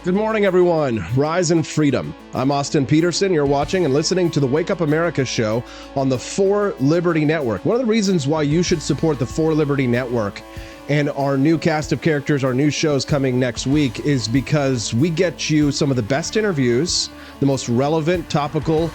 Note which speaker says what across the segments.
Speaker 1: Good morning, everyone. Rise in freedom. I'm Austin Petersen. You're watching and listening to the Wake Up America show on the For Liberty Network. One of the reasons why you should support the For Liberty Network and our new cast of characters, our new shows coming next week, is because we get you some of the best interviews, the most relevant, topical,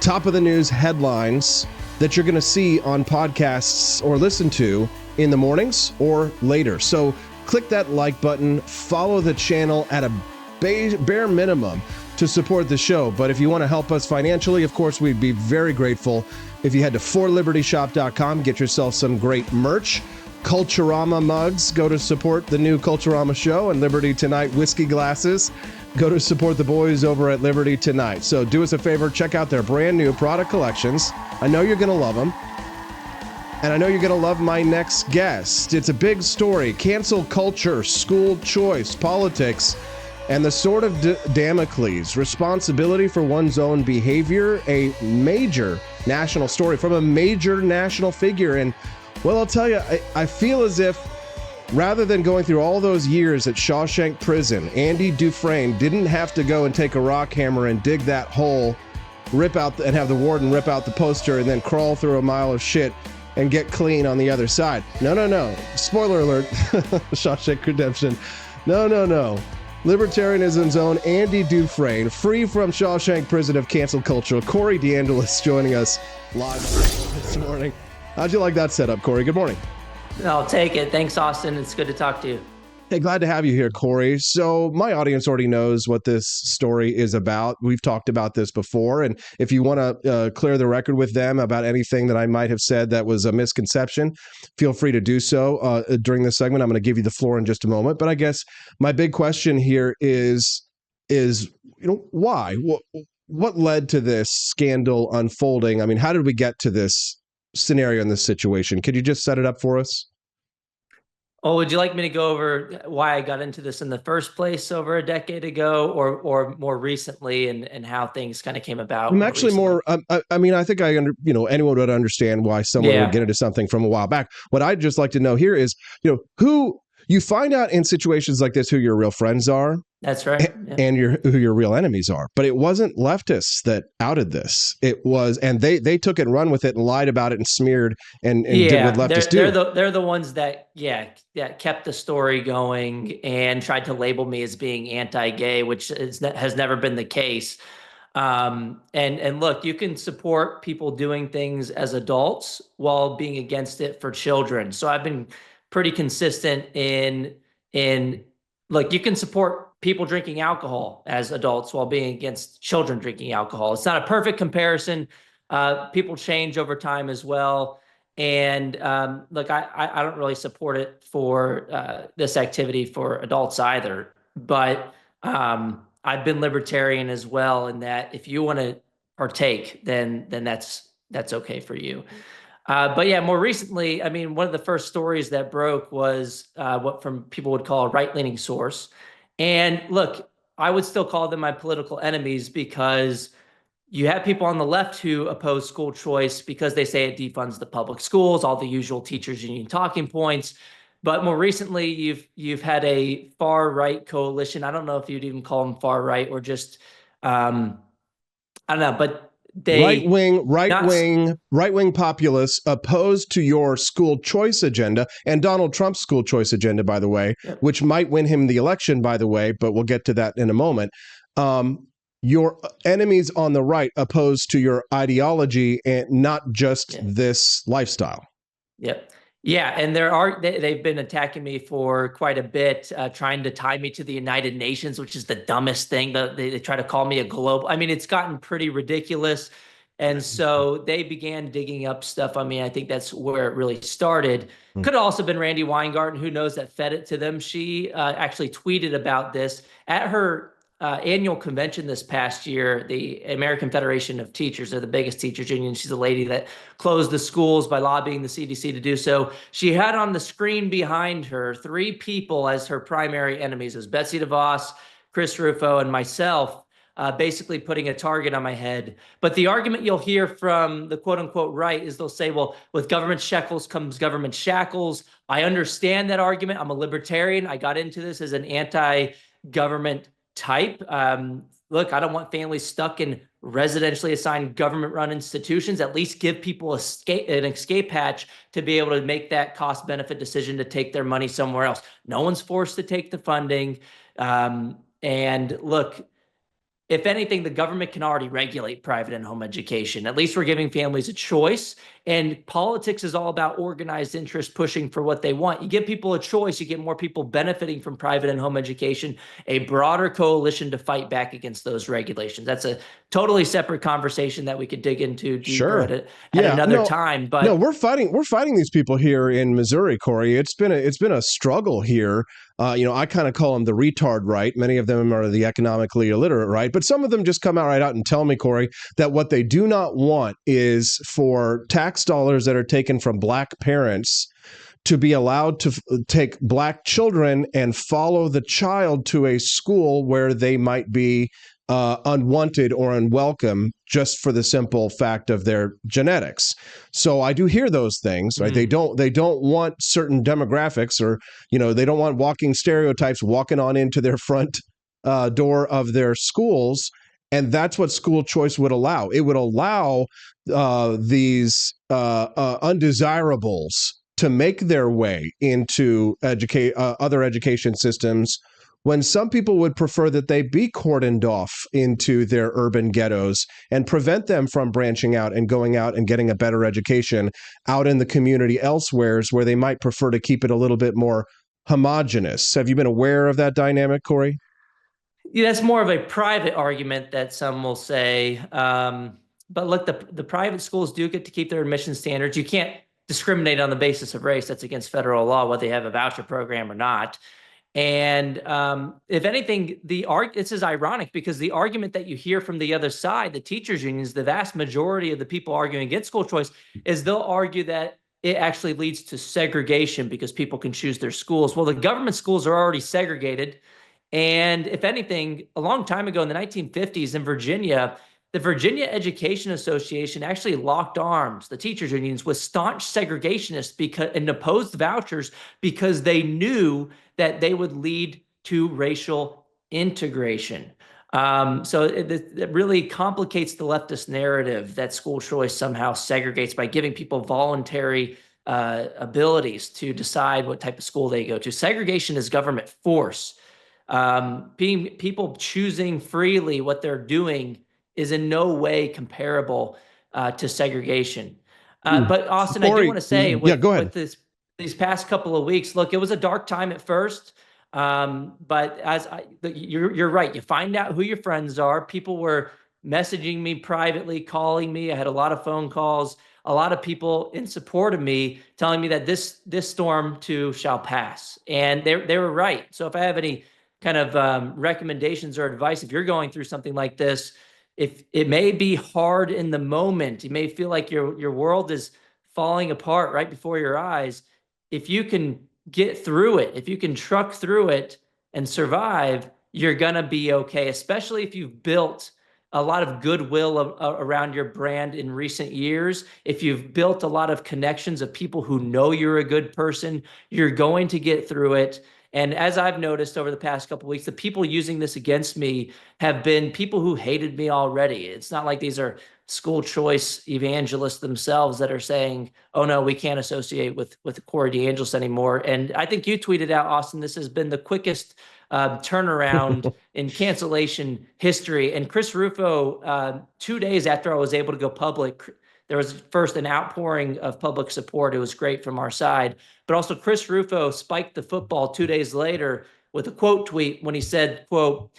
Speaker 1: top of the news headlines that you're going to see on podcasts or listen to in the mornings or later. So click that like button, follow the channel at a bare minimum to support the show. But if you want to help us financially, of course, we'd be very grateful if you head to forlibertyshop.com, get yourself some great merch. Culturama mugs go to support the new Culturama show, and Liberty Tonight whiskey glasses go to support the boys over at Liberty Tonight. So do us a favor, check out their brand new product collections. I know you're going to love them. And I know you're going to love my next guest. It's a big story. Cancel culture, school choice, politics, and the sword of Damocles, responsibility for one's own behavior, a major national story from a major national figure. And, well, I'll tell you, I feel as if rather than going through all those years at Shawshank Prison, Andy Dufresne didn't have to go and take a rock hammer and dig that hole, rip out and have the warden rip out the poster and then crawl through a mile of shit and get clean on the other side. No. Spoiler alert. Shawshank Redemption. No. Libertarianism's own Andy Dufresne, free from Shawshank Prison of cancel culture. Corey Deangelis joining us live this morning. How'd you like that setup, Corey? Good morning.
Speaker 2: I'll take it. Thanks, Austin. It's good to talk to you.
Speaker 1: Hey, glad to have you here, Corey. So my audience already knows what this story is about. We've talked about this before. And if you want to clear the record with them about anything that I might have said that was a misconception, feel free to do so during this segment. I'm going to give you the floor in just a moment. But I guess my big question here is why? What led to this scandal unfolding? I mean, how did we get to this scenario in this situation? Could you just set it up for us?
Speaker 2: Oh, would you like me to go over why I got into this in the first place over a decade ago, or more recently, and how things kind of came about?
Speaker 1: I'm actually more. I mean, I think anyone would understand why someone would get into something from a while back. What I'd just like to know here is, who you find out in situations like this who your real friends are.
Speaker 2: That's right.
Speaker 1: And who your real enemies are. But it wasn't leftists that outed this. It was, and they took it and run with it and lied about it and smeared and did what leftists do.
Speaker 2: They're the ones that kept the story going and tried to label me as being anti-gay, which has never been the case. And look, you can support people doing things as adults while being against it for children. So I've been pretty consistent in look, you can support people drinking alcohol as adults while being against children drinking alcohol. It's not a perfect comparison. People change over time as well. And look, I don't really support it for this activity for adults either. But I've been libertarian as well, in that if you want to partake, then that's okay for you. But yeah, more recently, I mean, one of the first stories that broke was what from people would call a right-leaning source. And look, I would still call them my political enemies, because you have people on the left who oppose school choice because they say it defunds the public schools, all the usual teachers union talking points. But more recently, you've had a far-right coalition. I don't know if you'd even call them far-right or just, I don't know, but right
Speaker 1: wing populists opposed to your school choice agenda and Donald Trump's school choice agenda, by the way, which might win him the election, by the way, but we'll get to that in a moment. Your enemies on the right opposed to your ideology and not just this lifestyle.
Speaker 2: Yep. Yeah, and they've been attacking me for quite a bit, trying to tie me to the United Nations, which is the dumbest thing. They try to call me a global. I mean, it's gotten pretty ridiculous. And so they began digging up stuff on me. I think that's where it really started. Could have also been Randy Weingarten, who knows, that fed it to them. She actually tweeted about this at her annual convention this past year. The American Federation of Teachers, they're the biggest teachers union. She's a lady that closed the schools by lobbying the CDC to do so. She had on the screen behind her 3 people as her primary enemies, as Betsy DeVos, Chris Rufo, and myself, basically putting a target on my head. But the argument you'll hear from the quote unquote right is they'll say, well, with government shekels comes government shackles. I understand that argument. I'm a libertarian. I got into this as an anti-government type. Look, I don't want families stuck in residentially assigned government-run institutions. At least give people an escape hatch to be able to make that cost-benefit decision to take their money somewhere else. No one's forced to take the funding. And look, if anything, the government can already regulate private and home education. At least we're giving families a choice. And politics is all about organized interest pushing for what they want. You give people a choice, you get more people benefiting from private and home education, a broader coalition to fight back against those regulations. That's a totally separate conversation that we could dig into deeper at another time. But
Speaker 1: no, we're fighting these people here in Missouri, Corey. It's been a struggle here. I kind of call them the retard right. Many of them are the economically illiterate right, but some of them just come right out and tell me, Corey, that what they do not want is for tax dollars that are taken from Black parents to be allowed to take Black children and follow the child to a school where they might be unwanted or unwelcome just for the simple fact of their genetics. So I do hear those things, right? They don't want certain demographics, or they don't want walking stereotypes walking on into their front door of their schools. And that's what school choice would allow. It would allow these undesirables to make their way into other education systems, when some people would prefer that they be cordoned off into their urban ghettos and prevent them from branching out and going out and getting a better education out in the community elsewhere, where they might prefer to keep it a little bit more homogenous. Have you been aware of that dynamic, Corey?
Speaker 2: Yeah, that's more of a private argument that some will say. But look, the private schools do get to keep their admission standards. You can't discriminate on the basis of race. That's against federal law, whether they have a voucher program or not. And if anything, this is ironic, because the argument that you hear from the other side, the teachers unions, the vast majority of the people arguing against school choice, is they'll argue that it actually leads to segregation because people can choose their schools. Well, the government schools are already segregated. And if anything, a long time ago in the 1950s in Virginia, the Virginia Education Association actually locked arms, the teachers unions, with staunch segregationists and opposed vouchers because they knew that they would lead to racial integration. So it really complicates the leftist narrative that school choice somehow segregates by giving people voluntary abilities to decide what type of school they go to. Segregation is government force. People choosing freely what they're doing is in no way comparable to segregation. But Austin, Corey, I do want to say with these past couple of weeks, look, it was a dark time at first. But you're right. You find out who your friends are. People were messaging me privately, calling me. I had a lot of phone calls, a lot of people in support of me telling me that this storm too shall pass. And they were right. So if I have any kind of recommendations or advice, if you're going through something like this, if it may be hard in the moment, you may feel like your world is falling apart right before your eyes. If you can get through it, if you can truck through it and survive, you're gonna be okay, especially if you've built a lot of goodwill around your brand in recent years. If you've built a lot of connections of people who know you're a good person, you're going to get through it. And as I've noticed over the past couple of weeks, the people using this against me have been people who hated me already. It's not like these are school choice evangelists themselves that are saying, oh no, we can't associate with Corey Deangelis anymore. And I think you tweeted out, Austin, this has been the quickest turnaround in cancellation history. And Chris Rufo, 2 days after I was able to go public, there was first an outpouring of public support. It was great from our side. But also Chris Rufo spiked the football 2 days later with a quote tweet when he said, quote,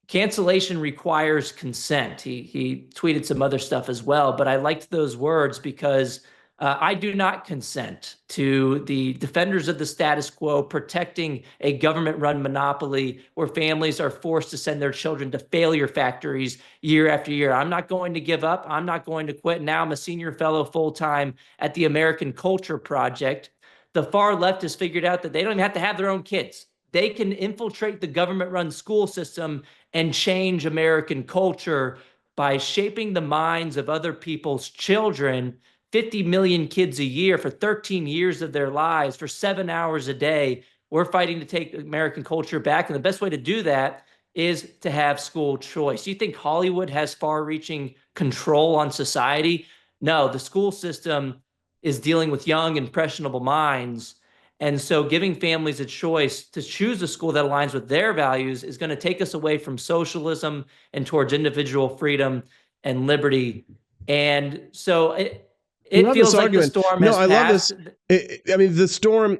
Speaker 2: cancellation requires consent. He tweeted some other stuff as well, but I liked those words because I do not consent to the defenders of the status quo protecting a government-run monopoly where families are forced to send their children to failure factories year after year. I'm not going to give up. I'm not going to quit. Now I'm a senior fellow full-time at the American Culture Project. The far left has figured out that they don't even have to have their own kids. They can infiltrate the government-run school system and change American culture by shaping the minds of other people's children. 50 million kids a year for 13 years of their lives, for 7 hours a day. We're fighting to take American culture back. And the best way to do that is to have school choice. You think Hollywood has far-reaching control on society? No, the school system is dealing with young, impressionable minds. And so giving families a choice to choose a school that aligns with their values is going to take us away from socialism and towards individual freedom and liberty. And so it
Speaker 1: love this
Speaker 2: feels like the
Speaker 1: argument.
Speaker 2: storm
Speaker 1: No,
Speaker 2: has
Speaker 1: I love this.
Speaker 2: passed.
Speaker 1: I mean, the storm.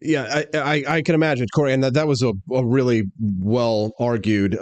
Speaker 1: Yeah, I can imagine, Corey, and that was a really well argued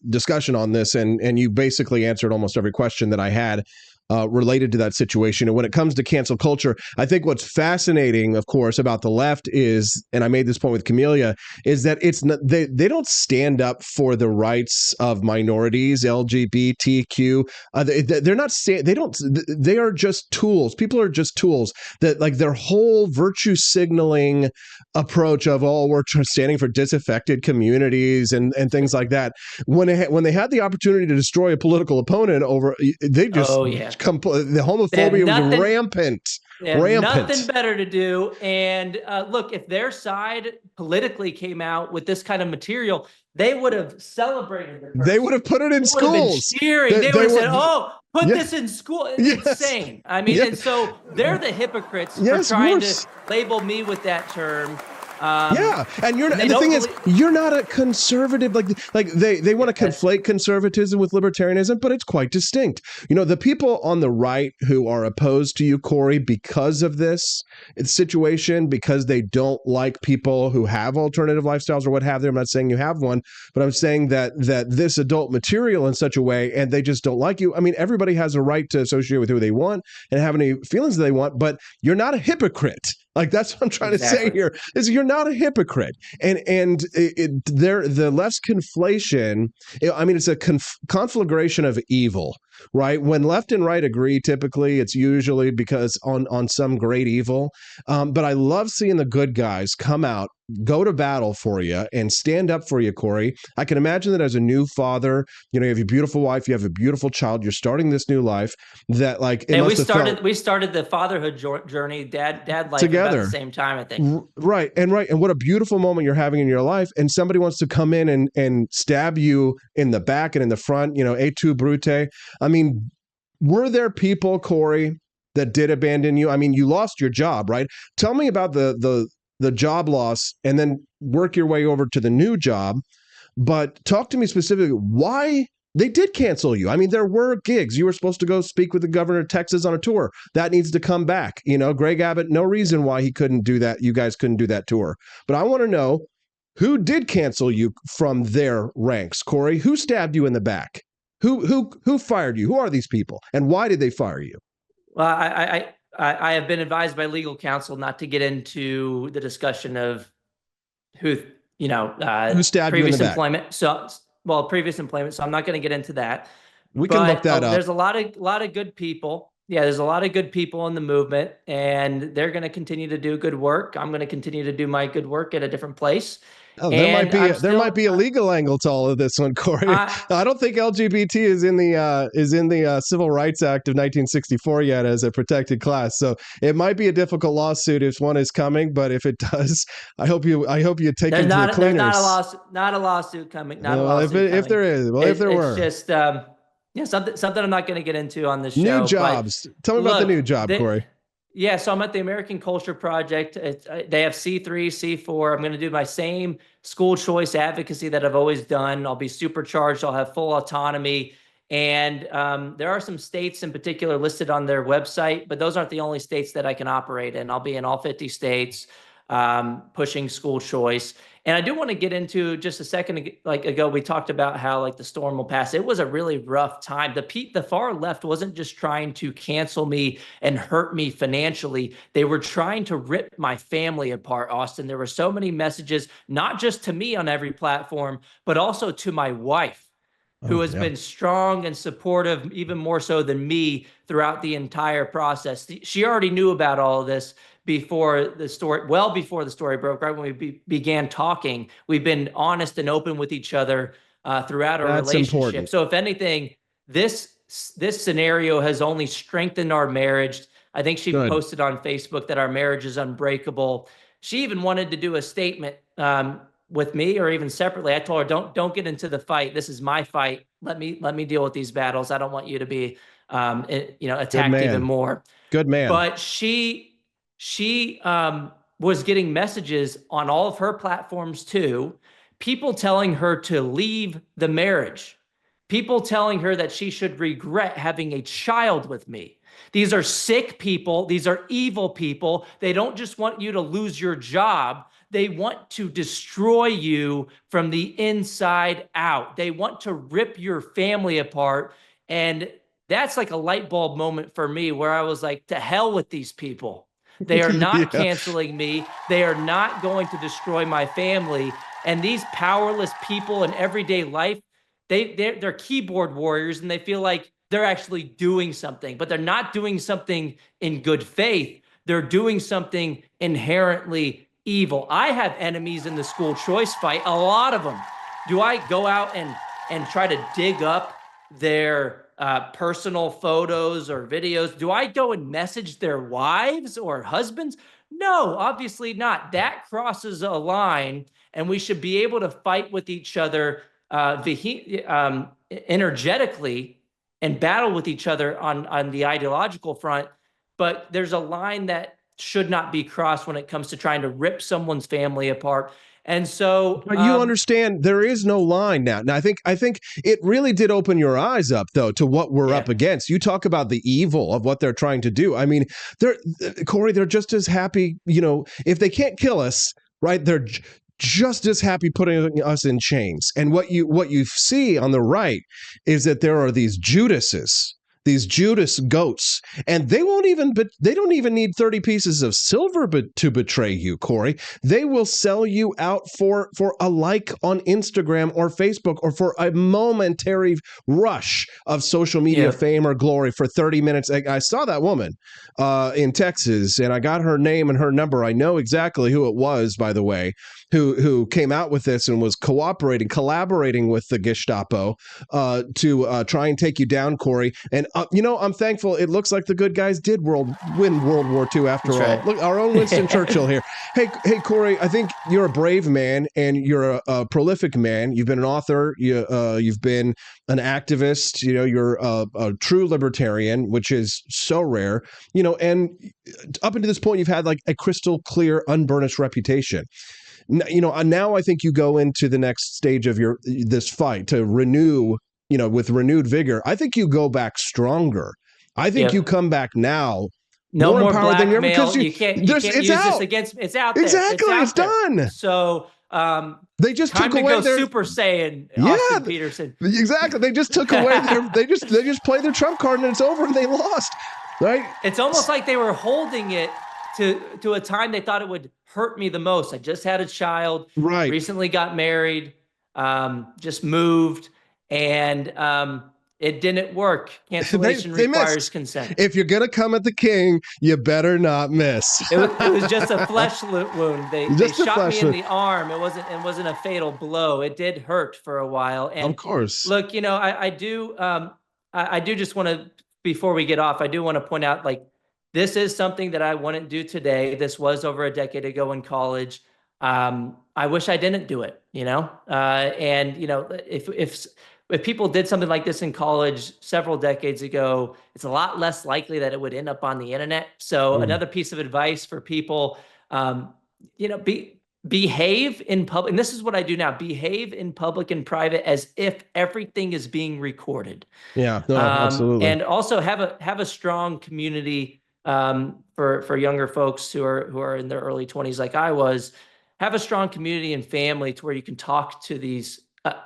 Speaker 1: discussion on this, and you basically answered almost every question that I had related to that situation. And when it comes to cancel culture, I think what's fascinating, of course, about the left is, and I made this point with Camellia, is that it's not, they don't stand up for the rights of minorities, LGBTQ. They're not they don't. They are just tools. People are just tools. That, like, their whole virtue signaling approach of, oh, we're standing for disaffected communities and things like that. When they had the opportunity to destroy a political opponent over, they just the homophobia was rampant.
Speaker 2: They had nothing better to do. And look, if their side politically came out with this kind of material, they would have celebrated it.
Speaker 1: They would have put it in schools.
Speaker 2: Cheering. They would have said, "Oh, put this in school." It's insane. I mean, and so they're the hypocrites for trying to label me with that term.
Speaker 1: And you're and the thing is, you're not a conservative. Like they want to conflate conservatism with libertarianism, but it's quite distinct. You know, the people on the right who are opposed to you, Corey, because of this situation, because they don't like people who have alternative lifestyles or what have they. I'm not saying you have one, but I'm saying that this adult material in such a way, and they just don't like you. I mean, everybody has a right to associate with who they want and have any feelings that they want, but you're not a hypocrite. Like, that's what I'm trying to say here, is you're not a hypocrite. And the left's conflation, I mean, it's a conflagration of evil, right? When left and right agree, typically it's usually because on some great evil. But I love seeing the good guys come out, go to battle for you and stand up for you, Corey. I can imagine that as a new father, you know, you have your beautiful wife, you have a beautiful child, you're starting this new life, that like,
Speaker 2: we started the fatherhood journey, dad life together at the same time, I think.
Speaker 1: Right. And what a beautiful moment you're having in your life. And somebody wants to come in and stab you in the back and in the front, you know, et tu, Brute. I mean, were there people, Corey, that did abandon you? I mean, you lost your job, right? Tell me about the job loss and then work your way over to the new job. But talk to me specifically why they did cancel you. I mean, there were gigs. You were supposed to go speak with the governor of Texas on a tour. That needs to come back. You know, Greg Abbott, no reason why he couldn't do that. You guys couldn't do that tour. But I want to know, who did cancel you from their ranks, Corey? Who stabbed you in the back? Who fired you? Who are these people? And why did they fire you?
Speaker 2: Well, I have been advised by legal counsel not to get into the discussion of who
Speaker 1: stabbed you in the back.
Speaker 2: employment. Previous employment. So I'm not going to get into that.
Speaker 1: We can look that up.
Speaker 2: There's a lot of good people. Yeah, there's a lot of good people in the movement, and they're going to continue to do good work. I'm going to continue to do my good work at a different place.
Speaker 1: Oh, there might be a legal angle to all of this one, Corey. I don't think LGBT is in the Civil Rights Act of 1964 yet as a protected class. So it might be a difficult lawsuit if one is coming, but if it does, I hope you take it to the cleaners.
Speaker 2: There's not a lawsuit coming.
Speaker 1: If there is, if there were,
Speaker 2: it's just something I'm not going to get into on this show.
Speaker 1: New jobs. Tell me about the new job, Corey.
Speaker 2: Yeah, so I'm at the American Culture Project. They have C3, C4. I'm going to do my same school choice advocacy that I've always done. I'll be supercharged. I'll have full autonomy. And there are some states in particular listed on their website, but those aren't the only states that I can operate in. I'll be in all 50 states pushing school choice. And I do want to get into, just a second ago, we talked about how the storm will pass. It was a really rough time. The far left wasn't just trying to cancel me and hurt me financially. They were trying to rip my family apart, Austin. There were so many messages, not just to me on every platform, but also to my wife, who has been strong and supportive, even more so than me, throughout the entire process. She already knew about all of this before the story, well before the story broke, right when we began talking. We've been honest and open with each other throughout our relationship. Important. So if anything, this scenario has only strengthened our marriage. I think she posted on Facebook that our marriage is unbreakable. She even wanted to do a statement with me or even separately, I told her, don't get into the fight. This is my fight. Let me deal with these battles. I don't want you to be,
Speaker 1: Good
Speaker 2: attacked even
Speaker 1: man.
Speaker 2: more.
Speaker 1: Good man.
Speaker 2: But she was getting messages on all of her platforms too, people telling her to leave the marriage, people telling her that she should regret having a child with me. These are sick people. These are evil people. They don't just want you to lose your job. They want to destroy you from the inside out. They want to rip your family apart. And that's like a light bulb moment for me where I was like, to hell with these people. They are not
Speaker 1: Yeah.
Speaker 2: canceling me. They are not going to destroy my family. And these powerless people in everyday life, they're keyboard warriors and they feel like they're actually doing something, but they're not doing something in good faith. They're doing something inherently evil. I have enemies in the school choice fight, a lot of them. Do I go out and try to dig up their personal photos or videos? Do I go and message their wives or husbands? No, obviously not. That crosses a line, and we should be able to fight with each other energetically and battle with each other on the ideological front. But there's a line that should not be crossed when it comes to trying to rip someone's family apart. And so,
Speaker 1: But you understand there is no line now. Now I think it really did open your eyes up though to what we're
Speaker 2: yeah,
Speaker 1: up against. You talk about the evil of what they're trying to do. I mean, Corey, they're just as happy, if they can't kill us, right? They're just as happy putting us in chains. And what you see on the right is that there are these Judases, these Judas goats, and they don't even need 30 pieces of silver to betray you, Corey. They will sell you out for a like on Instagram or Facebook, or for a momentary rush of social media
Speaker 2: yeah,
Speaker 1: fame or glory for 30 minutes. I saw that woman in Texas, and I got her name and her number. I know exactly who it was, by the way, who came out with this and was collaborating with the Gestapo to try and take you down, Corey. And I'm thankful. It looks like the good guys did win World War II after all.
Speaker 2: right.
Speaker 1: Look, our own Winston Churchill here. Hey, Corey, I think you're a brave man and you're a prolific man. You've been an author. You've been an activist. You're a true libertarian, which is so rare. And up until this point, you've had like a crystal clear, unburnished reputation. Now I think you go into the next stage of this fight to renew, with renewed vigor. I think you go back stronger. I think you
Speaker 2: Yep.
Speaker 1: come back now
Speaker 2: No
Speaker 1: more
Speaker 2: more
Speaker 1: empowered than you ever,
Speaker 2: blackmail.
Speaker 1: because
Speaker 2: You can't
Speaker 1: it's
Speaker 2: use this
Speaker 1: out.
Speaker 2: against me. It's out there.
Speaker 1: Exactly, it's done.
Speaker 2: So
Speaker 1: They just
Speaker 2: time
Speaker 1: took
Speaker 2: to
Speaker 1: away
Speaker 2: go
Speaker 1: their
Speaker 2: Super Saiyan,
Speaker 1: yeah,
Speaker 2: Austin Petersen.
Speaker 1: exactly. They just took away they just played their trump card and it's over and they lost. Right?
Speaker 2: It's almost like they were holding it to a time they thought it would hurt me the most. I just had a child,
Speaker 1: Right.
Speaker 2: recently got married, just moved, and it didn't work. Cancellation
Speaker 1: they
Speaker 2: requires
Speaker 1: missed.
Speaker 2: consent.
Speaker 1: If you're gonna come at the king, you better not miss.
Speaker 2: It was just a flesh wound. They shot me in the arm. It wasn't a fatal blow. It did hurt for a while. And
Speaker 1: of course.
Speaker 2: look, I do just want to, before we get off, I do want to point out, like, this is something that I wouldn't do today. This was over a decade ago in college. I wish I didn't do it, and if people did something like this in college several decades ago, it's a lot less likely that it would end up on the internet. So another piece of advice for people, behave in public. And this is what I do now: behave in public and private as if everything is being recorded.
Speaker 1: Yeah, no, absolutely.
Speaker 2: And also have a strong community for younger folks who are in their early 20s, like I was. Have a strong community and family to where you can talk to these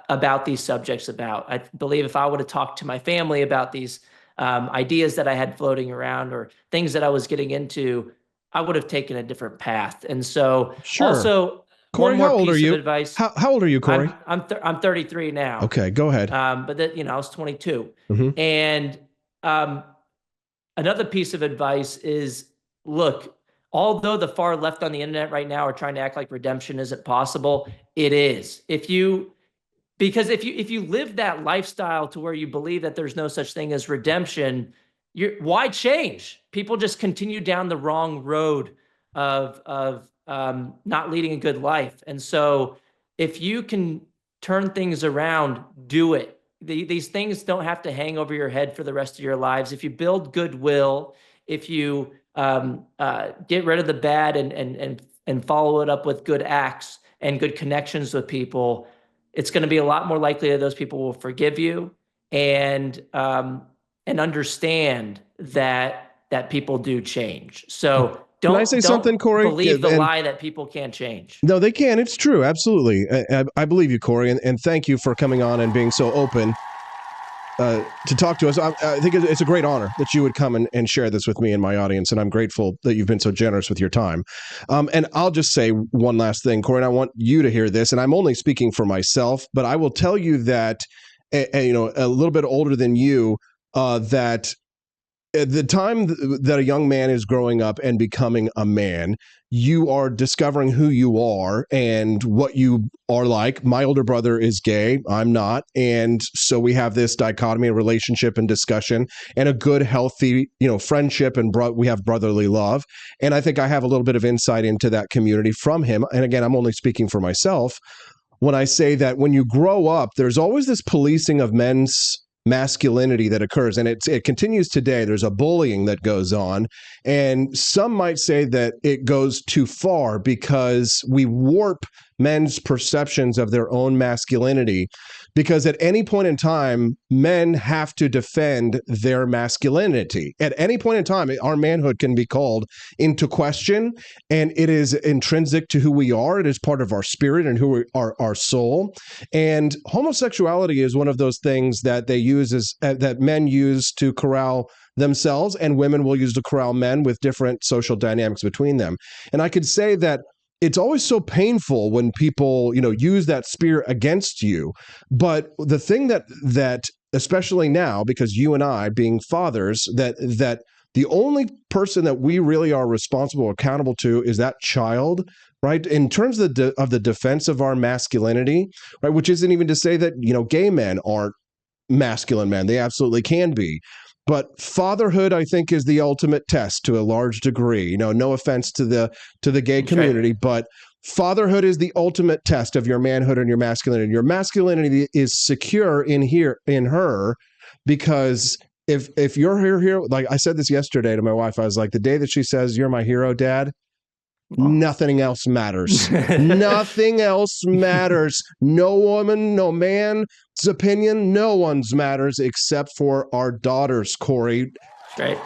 Speaker 2: about these subjects. I believe if I would have talked to my family about these ideas that I had floating around or things that I was getting into, I would have taken a different path. And so,
Speaker 1: Sure.
Speaker 2: Also,
Speaker 1: Corey,
Speaker 2: one more
Speaker 1: how old
Speaker 2: piece
Speaker 1: are you?
Speaker 2: of advice.
Speaker 1: How old are you, Corey?
Speaker 2: I'm 33 now.
Speaker 1: Okay, go ahead.
Speaker 2: But that, I was 22.
Speaker 1: Mhm.
Speaker 2: And another piece of advice is, look, although the far left on the internet right now are trying to act like redemption isn't possible, it is. Because if you live that lifestyle to where you believe that there's no such thing as redemption, why change? People just continue down the wrong road of not leading a good life. And so if you can turn things around, do it. These things don't have to hang over your head for the rest of your lives. If you build goodwill, if you get rid of the bad and follow it up with good acts and good connections with people, it's going to be a lot more likely that those people will forgive you and understand that people do change. So
Speaker 1: Can I say something, Corey?
Speaker 2: Believe the lie that people can't change.
Speaker 1: No, they can. It's true. Absolutely. I believe you, Corey, and thank you for coming on and being so open to talk to us. I think it's a great honor that you would come and share this with me and my audience, and I'm grateful that you've been so generous with your time. And I'll just say one last thing, Corey, and I want you to hear this, and I'm only speaking for myself, but I will tell you that, a little bit older than you, that at the time that a young man is growing up and becoming a man, you are discovering who you are and what you are like. My older brother is gay. I'm not. And so we have this dichotomy of relationship and discussion and a good, healthy, friendship, and we have brotherly love. And I think I have a little bit of insight into that community from him. And again, I'm only speaking for myself when I say that when you grow up, there's always this policing of men's masculinity that occurs, and it continues today. There's a bullying that goes on, and some might say that it goes too far because we warp men's perceptions of their own masculinity, because at any point in time, men have to defend their masculinity. At any point in time, our manhood can be called into question, and it is intrinsic to who we are. It is part of our spirit and who we are, our soul. And homosexuality is one of those things that they use that men use to corral themselves, and women will use to corral men with different social dynamics between them. And I could say that it's always so painful when people, use that spear against you. But the thing that especially now, because you and I being fathers, that the only person that we really are responsible, accountable to, is that child, right? In terms of the defense of our masculinity, right? Which isn't even to say that, gay men aren't masculine men. They absolutely can be. But fatherhood, I think, is the ultimate test to a large degree. No offense to the gay community, but fatherhood is the ultimate test of your manhood and your masculinity. Your masculinity is secure in her, because if you're here, like I said this yesterday to my wife, I was like, the day that she says, "You're my hero, Dad," nothing else matters. Nothing else matters. No woman, no man's opinion, no one's matters except for our daughters, Corey.
Speaker 2: Right.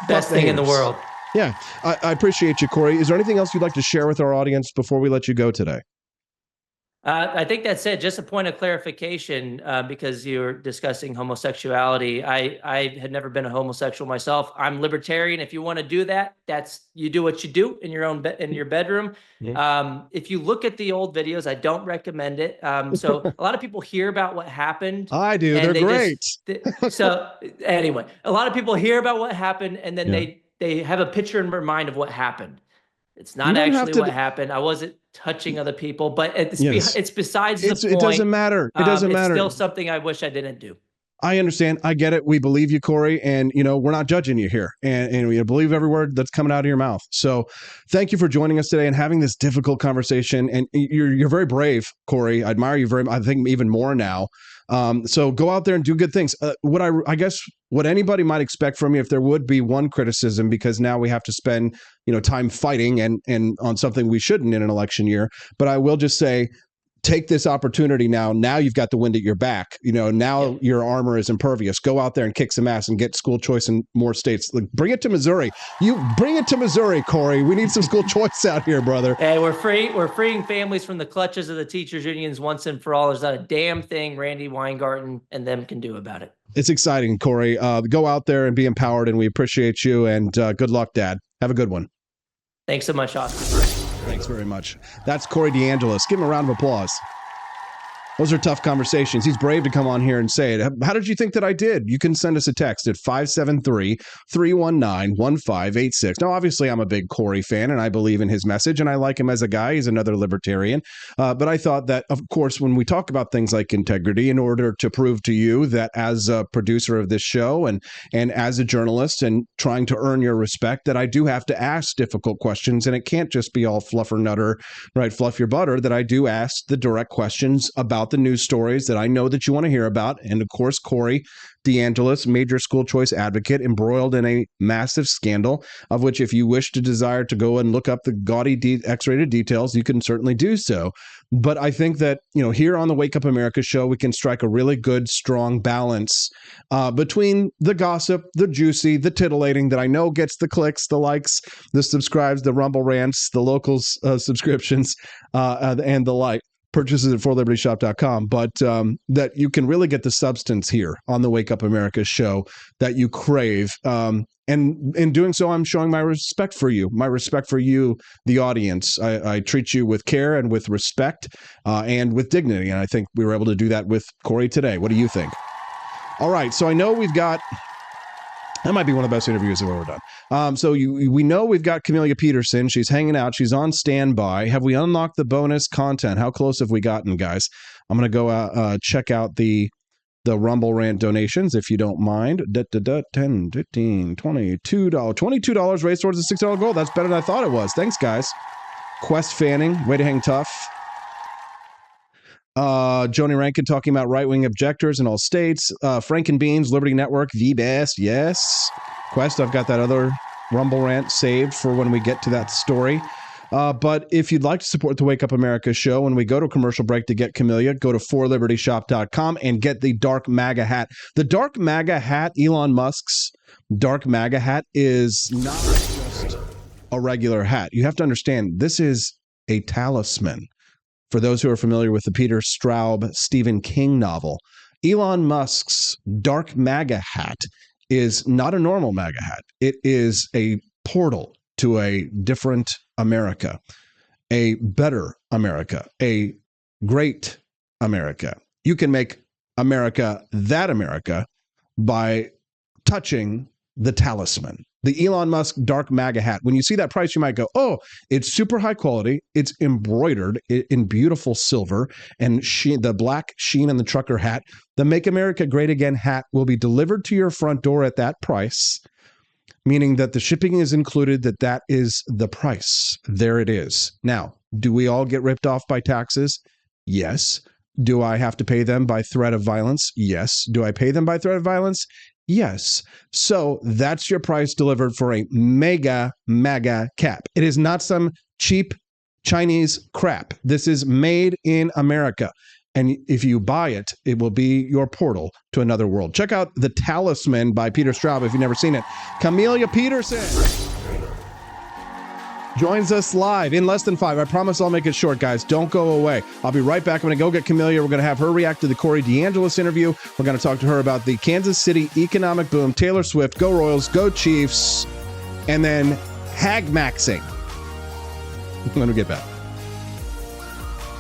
Speaker 2: Best thing in the world.
Speaker 1: Yeah. I appreciate you, Corey. Is there anything else you'd like to share with our audience before we let you go today?
Speaker 2: I think that's it. Just a point of clarification, because you're discussing homosexuality. I had never been a homosexual myself. I'm libertarian. If you want to do that, you do what you do in your own in your bedroom. Yeah. If you look at the old videos, I don't recommend it. So a lot of people hear about what happened.
Speaker 1: I do. They're great.
Speaker 2: So anyway, a lot of people hear about what happened, and then they have a picture in their mind of what happened. It's not actually what happened. I wasn't touching other people, but it's besides the point.
Speaker 1: It doesn't matter. It doesn't matter.
Speaker 2: It's still something I wish I didn't do.
Speaker 1: I understand. I get it. We believe you, Corey, and we're not judging you here, and we believe every word that's coming out of your mouth. So, thank you for joining us today and having this difficult conversation. And you're very brave, Corey. I admire you very much. I think even more now. So go out there and do good things. I guess what anybody might expect from you, if there would be one criticism, because now we have to spend time fighting and on something we shouldn't in an election year. But I will just say, take this opportunity now. Now you've got the wind at your back. Now your armor is impervious. Go out there and kick some ass and get school choice in more states. Bring it to Missouri. You bring it to Missouri, Corey. We need some school choice out here, brother.
Speaker 2: Hey, we're freeing families from the clutches of the teachers unions once and for all. There's not a damn thing Randy Weingarten and them can do about it.
Speaker 1: It's exciting, Corey. Go out there and be empowered, and we appreciate you. And good luck, Dad. Have a good one.
Speaker 2: Thanks so much, Austin.
Speaker 1: Thanks very much. That's Corey Deangelis. Give him a round of applause. Those are tough conversations. He's brave to come on here and say it. How did you think that I did? You can send us a text at 573-319-1586. Now, obviously, I'm a big Corey fan, and I believe in his message, and I like him as a guy. He's another libertarian. But I thought that, of course, when we talk about things like integrity, in order to prove to you that as a producer of this show and as a journalist and trying to earn your respect, that I do have to ask difficult questions, and it can't just be all fluffer nutter, right? Fluff your butter, that I do ask the direct questions about the news stories that I know that you want to hear about. And of course, Corey Deangelis, major school choice advocate, embroiled in a massive scandal, of which if you wish to desire to go and look up the gaudy X-rated details, you can certainly do so. But I think that, here on the Wake Up America show, we can strike a really good, strong balance between the gossip, the juicy, the titillating that I know gets the clicks, the likes, the subscribes, the Rumble rants, the locals subscriptions, and the like. Purchases at forlibertyshop.com, but that you can really get the substance here on the Wake Up America show that you crave. And in doing so, I'm showing my respect for you, the audience. I treat you with care and with respect and with dignity. And I think we were able to do that with Corey today. What do you think? All right. So I know we've got... That might be one of the best interviews I've ever done. We know we've got Camellia Petersen. She's hanging out. She's on standby. Have we unlocked the bonus content? How close have we gotten, guys? I'm going to go check out the Rumble Rant donations, if you don't mind. $10, $15, $22. $22 raised towards the $6 goal. That's better than I thought it was. Thanks, guys. Quest Fanning, way to hang tough. Joni Rankin talking about right-wing objectors in all states. Frank and Beans, Liberty Network, the best. Yes. Quest, I've got that other Rumble rant saved for when we get to that story. But if you'd like to support the Wake Up America show, when we go to commercial break to get Camellia, go to forlibertyshop.com and get the Dark MAGA hat. The Dark MAGA hat, Elon Musk's Dark MAGA hat, is not just a regular hat. You have to understand, this is a talisman. For those who are familiar with the Peter Straub Stephen King novel, Elon Musk's Dark MAGA hat is not a normal MAGA hat. It is a portal to a different America, a better America, a great America. You can make America that America by touching the talisman. The Elon Musk Dark MAGA hat. When you see that price, you might go, oh, it's super high quality. It's embroidered in beautiful silver and the black sheen on the trucker hat. The Make America Great Again hat will be delivered to your front door at that price, meaning that the shipping is included, that is the price. There it is. Now, do we all get ripped off by taxes? Yes. Do I have to pay them by threat of violence? Yes. Do I pay them by threat of violence? Yes. So that's your price delivered for a mega MAGA cap. It is not some cheap Chinese crap. This is made in America. And if you buy it, it will be your portal to another world. Check out The Talisman by Peter Straub if you've never seen it. Camellia Petersen joins us live in less than 5. I promise I'll make it short, guys. Don't go away. I'll be right back. I'm going to go get Camellia. We're going to have her react to the Corey Deangelis interview. We're going to talk to her about the Kansas City economic boom, Taylor Swift, go Royals, go Chiefs, and then hag maxing. I'm going to get back.